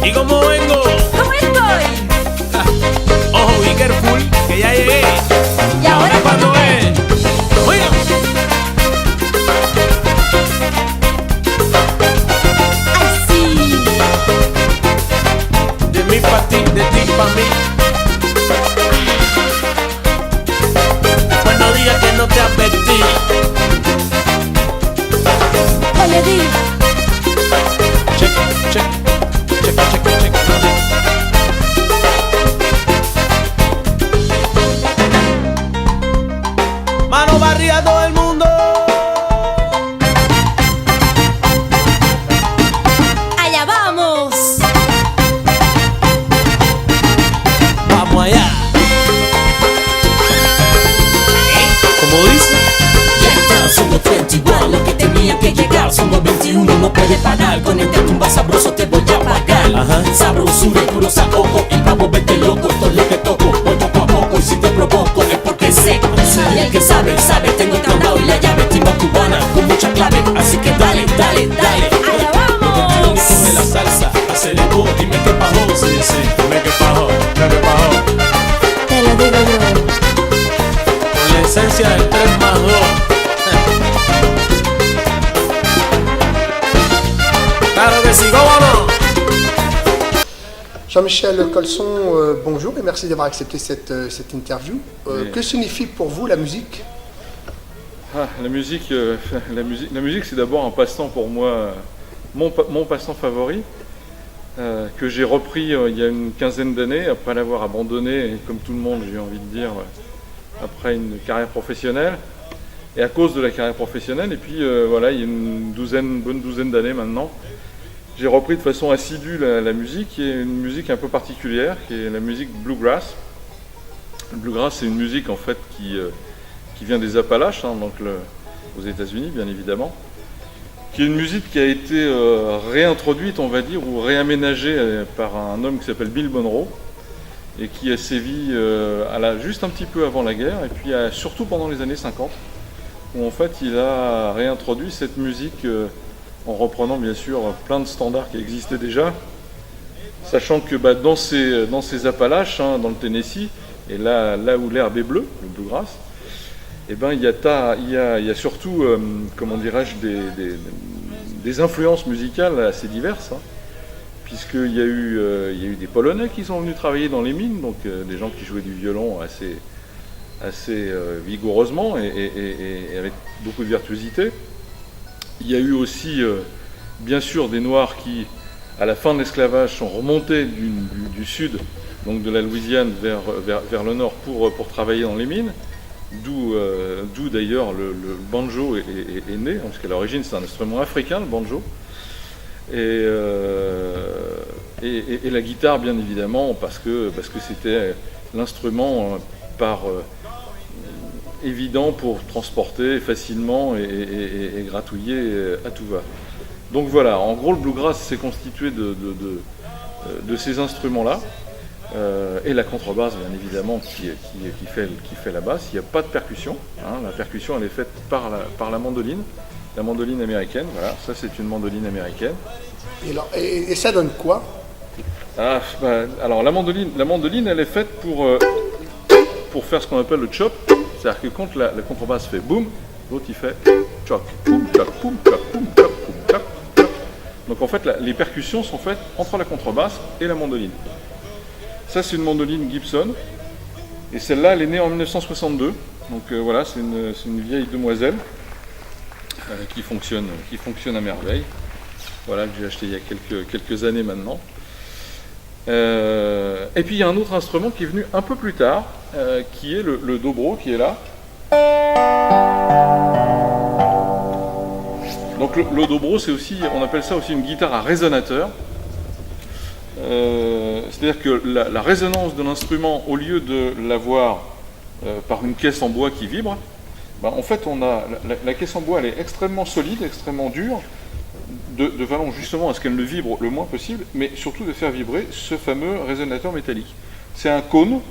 ¿Y cómo vengo? ¿Cómo estoy? Ojo, be careful, que ya llegué. ¿Y ahora cuándo es? Oiga. ¡Ay, sí! De mí pa' ti, de ti pa' mí. Después no digas que no te advertí. Oye, di. Check, check, check, check, check. Mano barría a todo el mundo. ¡Allá vamos! Vamos allá. ¿Cómo dice? Ya está, somos 21, lo que tenía que llegar. Somos 21, no puede parar. Con este tumba sabroso te voy a pagar. Ajá. Sabrosura y puro saoco. Y vamos, vete loco, esto es lo que toco. Voy poco a poco y si te provoco es porque sé. Y el que sabe, sabe, tengo el candado y la llave. Timba cubana con mucha clave. Así que dale, dale, dale. ¡Allá vamos! Come la salsa, aceleró, dime qué pasó. Sí, sí, dime qué pajo, dime qué pajo. Te lo digo yo. Con la esencia del 3 más 2. Claro que sí, ¿cómo no? Jean-Michel Colson, bonjour et merci d'avoir accepté cette interview. Que signifie pour vous la musique? La musique, c'est d'abord un passe-temps pour moi, mon passe-temps favori, que j'ai repris il y a une quinzaine d'années, après l'avoir abandonné, et comme tout le monde, j'ai envie de dire, après une carrière professionnelle, et à cause de la carrière professionnelle, et puis voilà, il y a une bonne douzaine d'années maintenant, j'ai repris de façon assidue la musique, qui est une musique un peu particulière, qui est la musique bluegrass. Le bluegrass, c'est une musique en fait qui vient des Appalaches, hein, donc aux États-Unis bien évidemment, qui est une musique qui a été réintroduite, on va dire, ou réaménagée par un homme qui s'appelle Bill Monroe, et qui a sévi juste un petit peu avant la guerre, et puis surtout pendant les années 50, où en fait il a réintroduit cette musique en reprenant bien sûr plein de standards qui existaient déjà, sachant que dans ces Appalaches, hein, dans le Tennessee, et là où l'herbe est bleue, le bluegrass, eh ben, il y a surtout, comment dirais-je, des influences musicales assez diverses, hein, puisqu'il y a eu des Polonais qui sont venus travailler dans les mines, donc des gens qui jouaient du violon assez vigoureusement et avec beaucoup de virtuosité. Il y a eu aussi, bien sûr, des Noirs qui, à la fin de l'esclavage, sont remontés du sud, donc de la Louisiane vers le nord pour travailler dans les mines, d'où d'ailleurs le banjo est né, parce qu'à l'origine c'est un instrument africain, le banjo, et la guitare, bien évidemment, parce que c'était l'instrument évident pour transporter facilement et gratouiller à tout va. Donc voilà, en gros le bluegrass s'est constitué de ces instruments-là, et la contrebasse bien évidemment qui fait la basse. Il n'y a pas de percussion, hein. La percussion elle est faite par la mandoline américaine, voilà, ça c'est une mandoline américaine. Et ça donne quoi? Alors la mandoline elle est faite pour faire ce qu'on appelle le chop. C'est-à-dire que quand la contrebasse fait boum, l'autre il fait choc, boum, choc, boum, choc, boum, choc, boum, choc, choc. Donc en fait, les percussions sont faites entre la contrebasse et la mandoline. Ça, c'est une mandoline Gibson. Et celle-là, elle est née en 1962. Donc voilà, c'est une vieille demoiselle qui fonctionne à merveille. Voilà, que j'ai acheté il y a quelques années maintenant. Et puis il y a un autre instrument qui est venu un peu plus tard, qui est le dobro, qui est là. Donc le dobro, c'est aussi, on appelle ça aussi une guitare à résonateur. C'est-à-dire que la résonance de l'instrument, au lieu de l'avoir par une caisse en bois qui vibre, en fait on a la caisse en bois, elle est extrêmement solide, extrêmement dure, de façon justement à ce qu'elle ne vibre le moins possible, mais surtout de faire vibrer ce fameux résonateur métallique. C'est un cône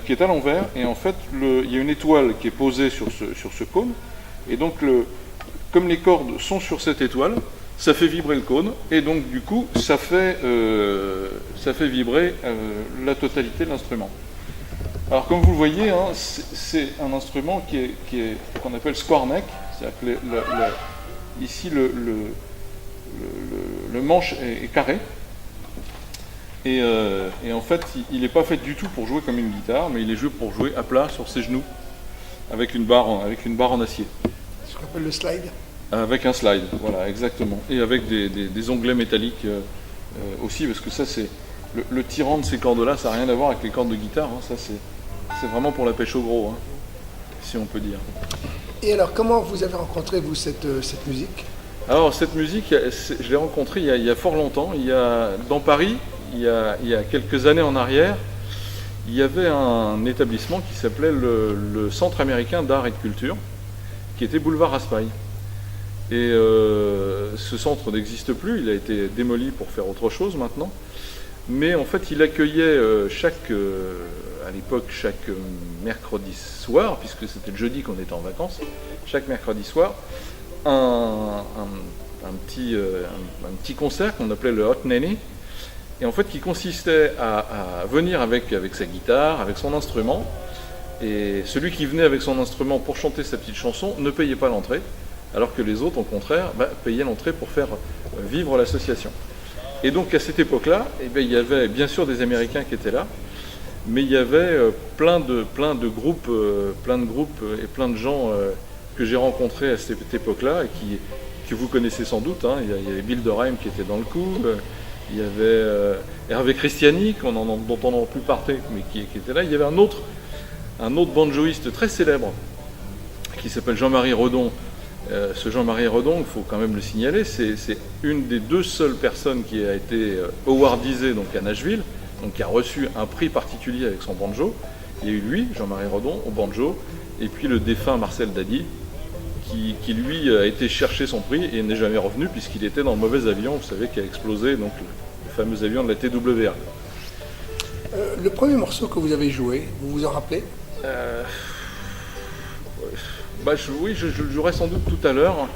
qui est à l'envers, et en fait il y a une étoile qui est posée sur ce cône, et donc comme les cordes sont sur cette étoile, ça fait vibrer le cône, et donc du coup, ça fait vibrer la totalité de l'instrument. Alors comme vous le voyez, hein, c'est un instrument qu'on appelle square neck, c'est-à-dire que ici le manche est carré, et en fait il n'est pas fait du tout pour jouer comme une guitare, mais il est joué pour jouer à plat sur ses genoux, avec une barre en acier. Ce qu'on appelle le slide. Avec un slide, voilà, exactement. Et avec des onglets métalliques aussi, parce que ça, c'est le tirant de ces cordes-là, ça n'a rien à voir avec les cordes de guitare. Hein, ça, c'est vraiment pour la pêche au gros, hein, si on peut dire. Et alors, comment vous avez rencontré, vous, cette musique? Alors, cette musique, je l'ai rencontrée il y a fort longtemps. Dans Paris, il y a quelques années en arrière, il y avait un établissement qui s'appelait le Centre américain d'art et de culture, qui était boulevard Raspail. Et ce centre n'existe plus, il a été démoli pour faire autre chose maintenant. Mais en fait, il accueillait à l'époque, chaque mercredi soir, puisque c'était le jeudi qu'on était en vacances, chaque mercredi soir, un petit concert qu'on appelait le Hot Nanny, et en fait qui consistait à venir avec sa guitare, avec son instrument, et celui qui venait avec son instrument pour chanter sa petite chanson ne payait pas l'entrée, alors que les autres, au contraire, payaient l'entrée pour faire vivre l'association. Et donc à cette époque-là, il y avait bien sûr des Américains qui étaient là, mais il y avait plein de groupes et plein de gens que j'ai rencontrés à cette époque-là et que vous connaissez sans doute. Hein. Il y avait Bill Dorheim qui était dans le coup, il y avait Hervé Christiani, dont on n'en a plus parlé, mais qui était là. Il y avait un autre banjoïste très célèbre qui s'appelle Jean-Marie Redon. Ce Jean-Marie Redon, il faut quand même le signaler, c'est une des deux seules personnes qui a été awardisée donc à Nashville, donc qui a reçu un prix particulier avec son banjo. Il y a eu lui, Jean-Marie Redon, au banjo, et puis le défunt Marcel Dady, qui lui a été chercher son prix et n'est jamais revenu puisqu'il était dans le mauvais avion, vous savez, qui a explosé, donc le fameux avion de la TWA. Le premier morceau que vous avez joué, vous vous en rappelez? Oui, je le jouerai sans doute tout à l'heure.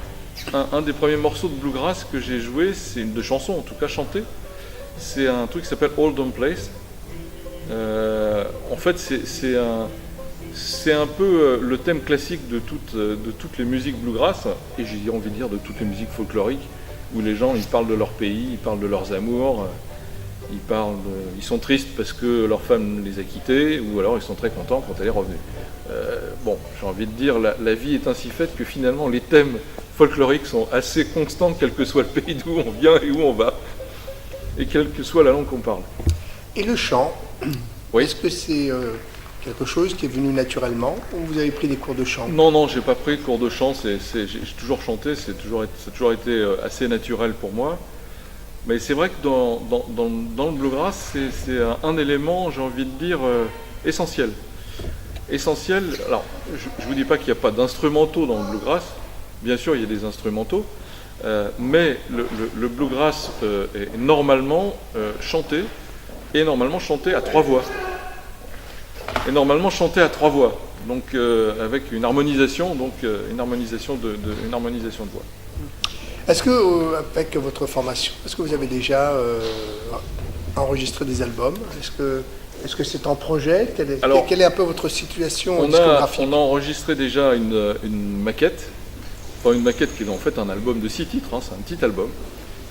Un des premiers morceaux de bluegrass que j'ai joué, c'est une de chanson, en tout cas chantée. C'est un truc qui s'appelle Oldham Place. En fait, c'est un peu le thème classique de toutes les musiques bluegrass, et j'ai envie de dire de toutes les musiques folkloriques, où les gens ils parlent de leur pays, ils parlent de leurs amours, ils sont tristes parce que leur femme les a quittés, ou alors ils sont très contents quand elle est revenue. J'ai envie de dire, la vie est ainsi faite que finalement les thèmes folkloriques sont assez constants, quel que soit le pays d'où on vient et où on va, et quelle que soit la langue qu'on parle. Et le chant, oui. Est-ce que c'est quelque chose qui est venu naturellement, ou vous avez pris des cours de chant? Non, j'ai pas pris de cours de chant, j'ai toujours chanté, ça a toujours été assez naturel pour moi. Mais c'est vrai que dans le bluegrass, c'est un élément, j'ai envie de dire, essentiel. Essentiel, alors je ne vous dis pas qu'il n'y a pas d'instrumentaux dans le bluegrass, bien sûr il y a des instrumentaux, mais le bluegrass est normalement chanté, et normalement chanté à trois voix. Donc avec une harmonisation, de voix. Est-ce que, avec votre formation, est-ce que vous avez déjà enregistré des albums? Est-ce que c'est en projet? Quelle est un peu votre situation discographique? On a enregistré déjà une maquette, une maquette qui est en fait un album de 6 titres, hein, c'est un petit album,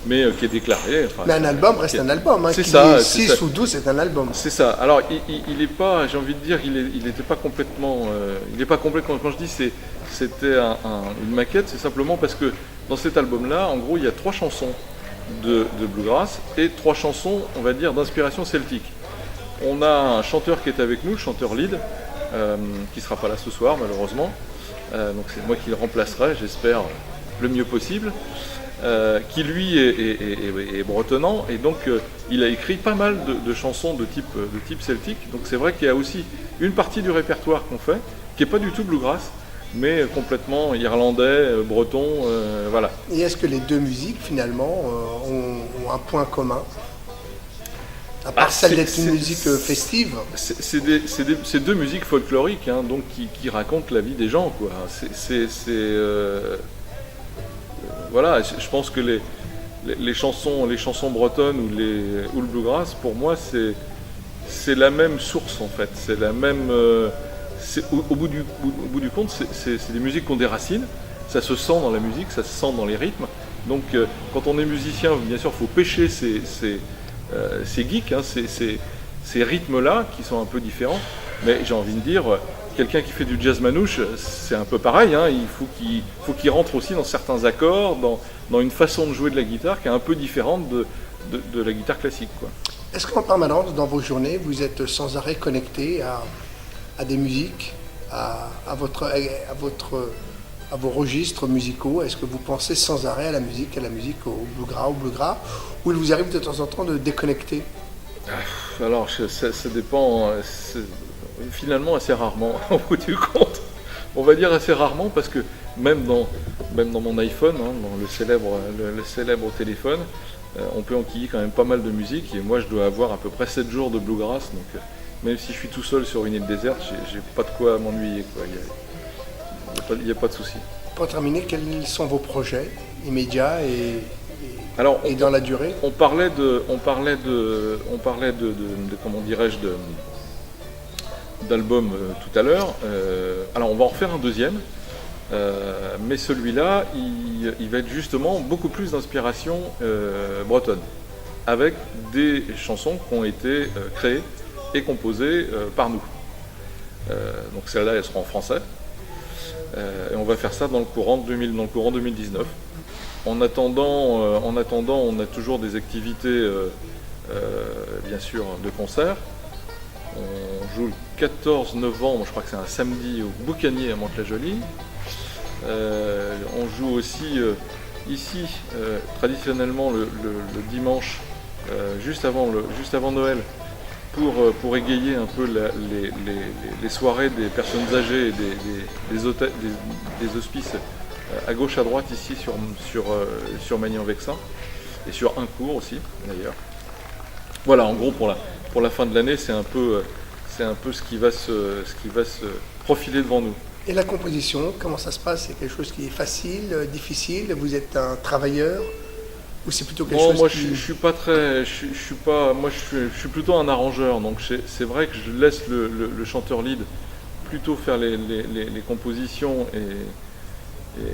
mais qui est déclaré. Mais un album reste un album, hein, c'est ça. 6 ou 12, c'est un album. C'est ça. Alors il n'est pas, j'ai envie de dire, il n'était pas complètement, il n'est pas complet quand je dis c'était une maquette, c'est simplement parce que dans cet album-là, en gros, il y a 3 chansons de bluegrass et 3 chansons, on va dire, d'inspiration celtique. On a un chanteur qui est avec nous, le chanteur lead, qui ne sera pas là ce soir malheureusement. Donc c'est moi qui le remplacerai, j'espère, le mieux possible. Qui lui est bretonnant, et donc il a écrit pas mal de chansons de type celtique. Donc c'est vrai qu'il y a aussi une partie du répertoire qu'on fait, qui n'est pas du tout bluegrass, mais complètement irlandais, breton, voilà. Et est-ce que les deux musiques, finalement, ont un point commun? À part celle d'être une musique festive. C'est deux musiques folkloriques, hein, donc qui racontent la vie des gens, quoi. Voilà, je pense que les chansons bretonnes ou le bluegrass, pour moi, c'est la même source en fait. C'est la même. Au bout du compte, c'est des musiques qui ont des racines. Ça se sent dans la musique, ça se sent dans les rythmes. Donc, quand on est musicien, bien sûr, il faut pêcher ces geeks, hein, ces rythmes-là qui sont un peu différents. Mais j'ai envie de dire, quelqu'un qui fait du jazz manouche, c'est un peu pareil. Hein, il faut qu'il rentre aussi dans certains accords, dans une façon de jouer de la guitare qui est un peu différente de la guitare classique, quoi. Est-ce qu'en permanence, dans vos journées, vous êtes sans arrêt connecté à des musiques, à vos registres musicaux? Est-ce que vous pensez sans arrêt à la musique au bluegrass, ou il vous arrive de temps en temps de déconnecter? Alors, ça dépend, finalement assez rarement, au bout du compte. On va dire assez rarement, parce que même dans mon iPhone, hein, dans le célèbre téléphone, on peut enquiller quand même pas mal de musique, et moi je dois avoir à peu près 7 jours de bluegrass, donc même si je suis tout seul sur une île déserte, j'ai pas de quoi m'ennuyer, quoi. Il n'y a pas de souci. Pour terminer, quels sont vos projets immédiats et dans la durée? On parlait de comment dirais-je, d'album tout à l'heure. Alors on va en refaire un deuxième, mais celui-là, il va être justement beaucoup plus d'inspiration bretonne, avec des chansons qui ont été créées et composées par nous. Donc celles-là, elles seront en français. Et on va faire ça dans le courant 2019. En attendant, on a toujours des activités, bien sûr, de concert. On joue le 14 novembre, je crois que c'est un samedi, au Boucanier à Mantes-la-Jolie. On joue aussi ici, traditionnellement, le dimanche, juste avant Noël, pour égayer un peu les soirées des personnes âgées et des hospices à gauche, à droite, ici sur Magnan-Vexin, et sur Incourt aussi, d'ailleurs. Voilà, en gros, pour la fin de l'année, c'est un peu ce qui va se profiler devant nous. Et la composition, comment ça se passe? C'est quelque chose qui est facile, difficile? Vous êtes un travailleur? Ou c'est plutôt quelque chose moi, qui... je suis plutôt un arrangeur, donc c'est vrai que je laisse le chanteur lead plutôt faire les compositions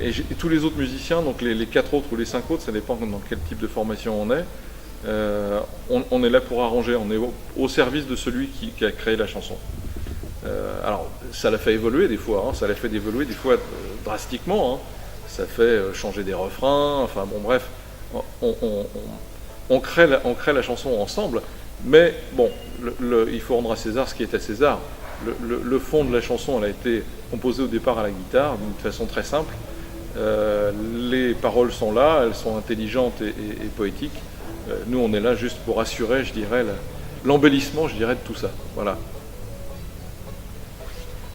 et tous les autres musiciens, donc les 4 autres ou les 5 autres, ça dépend dans quel type de formation on est. On est là pour arranger, on est au service de celui qui a créé la chanson. Alors, ça l'a fait évoluer des fois, drastiquement, hein. Ça fait changer des refrains, enfin bon, bref. On crée la chanson ensemble, mais bon, il faut rendre à César ce qui est à César. Le fond de la chanson, elle a été composée au départ à la guitare d'une façon très simple. Les paroles sont là, elles sont intelligentes et poétiques. Nous, on est là juste pour assurer, je dirais, l'embellissement, je dirais, de tout ça. Voilà.